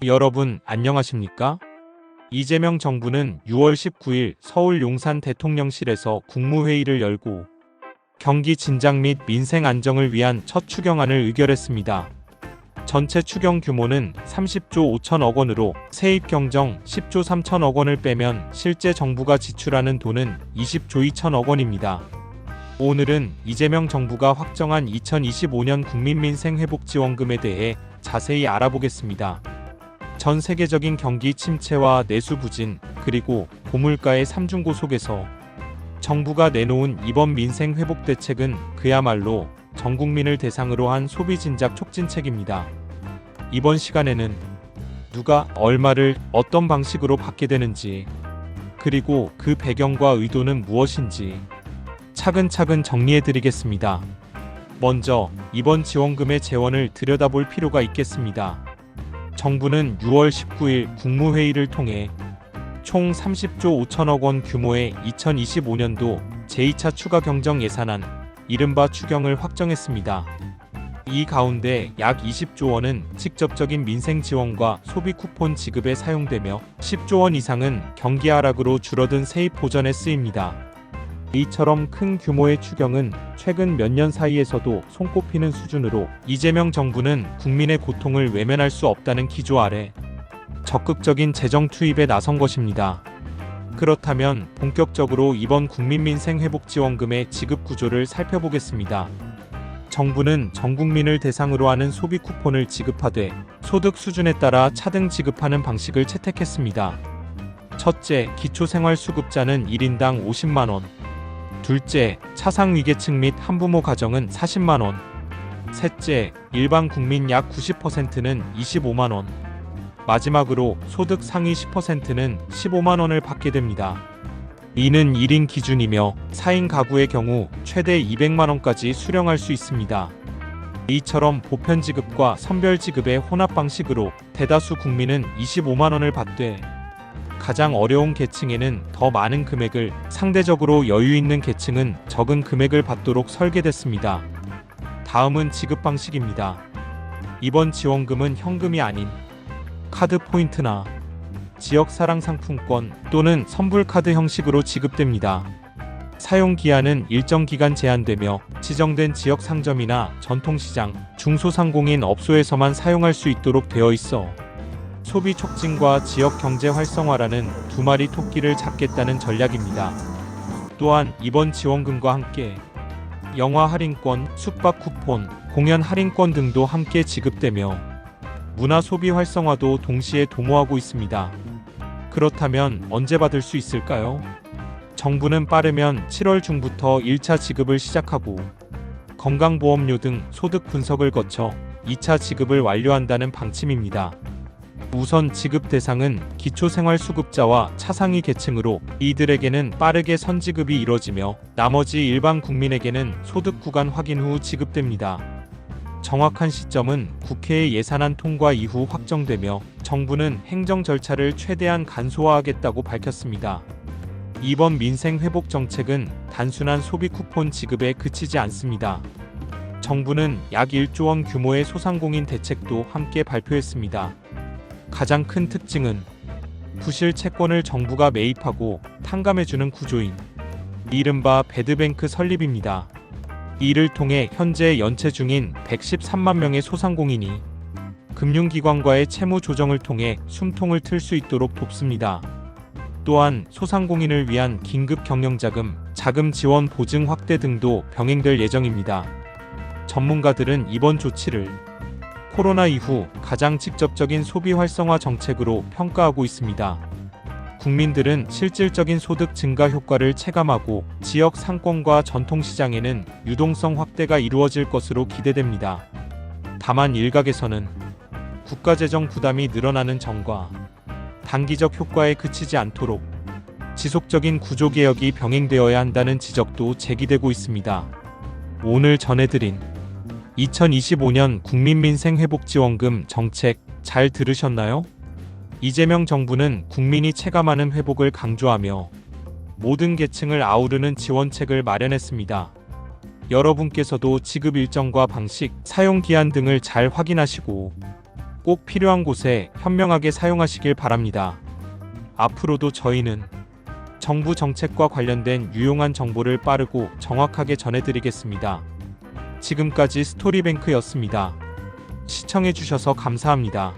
여러분 안녕하십니까? 이재명 정부는 6월 19일 서울 용산 대통령실에서 국무회의를 열고 경기 진작 및 민생 안정을 위한 첫 추경안을 의결했습니다. 전체 추경 규모는 30조 5천억 원으로 세입 경정 10조 3천억 원을 빼면 실제 정부가 지출하는 돈은 20조 2천억 원입니다. 오늘은 이재명 정부가 확정한 2025년 국민민생회복지원금에 대해 자세히 알아보겠습니다. 전 세계적인 경기 침체와 내수 부진, 그리고 고물가의 삼중고 속에서 정부가 내놓은 이번 민생 회복 대책은 그야말로 전 국민을 대상으로 한 소비 진작 촉진책입니다. 이번 시간에는 누가 얼마를 어떤 방식으로 받게 되는지, 그리고 그 배경과 의도는 무엇인지 차근차근 정리해드리겠습니다. 먼저 이번 지원금의 재원을 들여다볼 필요가 있겠습니다. 정부는 6월 19일 국무회의를 통해 총 30조 5천억 원 규모의 2025년도 제2차 추가 경정 예산안, 이른바 추경을 확정했습니다. 이 가운데 약 20조 원은 직접적인 민생 지원과 소비 쿠폰 지급에 사용되며 10조 원 이상은 경기 하락으로 줄어든 세입 보전에 쓰입니다. 이처럼 큰 규모의 추경은 최근 몇 년 사이에서도 손꼽히는 수준으로 이재명 정부는 국민의 고통을 외면할 수 없다는 기조 아래 적극적인 재정 투입에 나선 것입니다. 그렇다면 본격적으로 이번 국민민생회복지원금의 지급 구조를 살펴보겠습니다. 정부는 전 국민을 대상으로 하는 소비 쿠폰을 지급하되 소득 수준에 따라 차등 지급하는 방식을 채택했습니다. 첫째, 기초생활수급자는 1인당 50만 원. 둘째, 차상위계층 및 한부모 가정은 40만 원. 셋째, 일반 국민 약 90%는 25만 원. 마지막으로 소득 상위 10%는 15만 원을 받게 됩니다. 이는 1인 기준이며 4인 가구의 경우 최대 200만 원까지 수령할 수 있습니다. 이처럼 보편 지급과 선별 지급의 혼합 방식으로 대다수 국민은 25만 원을 받되 가장 어려운 계층에는 더 많은 금액을, 상대적으로 여유 있는 계층은 적은 금액을 받도록 설계됐습니다. 다음은 지급 방식입니다. 이번 지원금은 현금이 아닌 카드 포인트나 지역 사랑 상품권 또는 선불카드 형식으로 지급됩니다. 사용 기한은 일정 기간 제한되며 지정된 지역 상점이나 전통시장, 중소상공인 업소에서만 사용할 수 있도록 되어 있어 소비 촉진과 지역 경제 활성화라는 두 마리 토끼를 잡겠다는 전략입니다. 또한 이번 지원금과 함께 영화 할인권, 숙박 쿠폰, 공연 할인권 등도 함께 지급되며 문화 소비 활성화도 동시에 도모하고 있습니다. 그렇다면 언제 받을 수 있을까요? 정부는 빠르면 7월 중부터 1차 지급을 시작하고 건강보험료 등 소득 분석을 거쳐 2차 지급을 완료한다는 방침입니다. 우선 지급 대상은 기초생활수급자와 차상위 계층으로 이들에게는 빠르게 선지급이 이뤄지며 나머지 일반 국민에게는 소득 구간 확인 후 지급됩니다. 정확한 시점은 국회의 예산안 통과 이후 확정되며 정부는 행정 절차를 최대한 간소화하겠다고 밝혔습니다. 이번 민생회복 정책은 단순한 소비 쿠폰 지급에 그치지 않습니다. 정부는 약 1조 원 규모의 소상공인 대책도 함께 발표했습니다. 가장 큰 특징은 부실 채권을 정부가 매입하고 탕감해주는 구조인 이른바 배드뱅크 설립입니다. 이를 통해 현재 연체 중인 113만 명의 소상공인이 금융기관과의 채무 조정을 통해 숨통을 틀 수 있도록 돕습니다. 또한 소상공인을 위한 긴급 경영자금, 자금 지원 보증 확대 등도 병행될 예정입니다. 전문가들은 이번 조치를 코로나 이후 가장 직접적인 소비 활성화 정책으로 평가하고 있습니다. 국민들은 실질적인 소득 증가 효과를 체감하고 지역 상권과 전통시장에는 유동성 확대가 이루어질 것으로 기대됩니다. 다만 일각에서는 국가재정 부담이 늘어나는 점과 단기적 효과에 그치지 않도록 지속적인 구조개혁이 병행되어야 한다는 지적도 제기되고 있습니다. 오늘 전해드린 2025년 국민민생회복지원금 정책 잘 들으셨나요? 이재명 정부는 국민이 체감하는 회복을 강조하며 모든 계층을 아우르는 지원책을 마련했습니다. 여러분께서도 지급 일정과 방식, 사용 기한 등을 잘 확인하시고 꼭 필요한 곳에 현명하게 사용하시길 바랍니다. 앞으로도 저희는 정부 정책과 관련된 유용한 정보를 빠르고 정확하게 전해드리겠습니다. 지금까지 스토리뱅크였습니다. 시청해주셔서 감사합니다.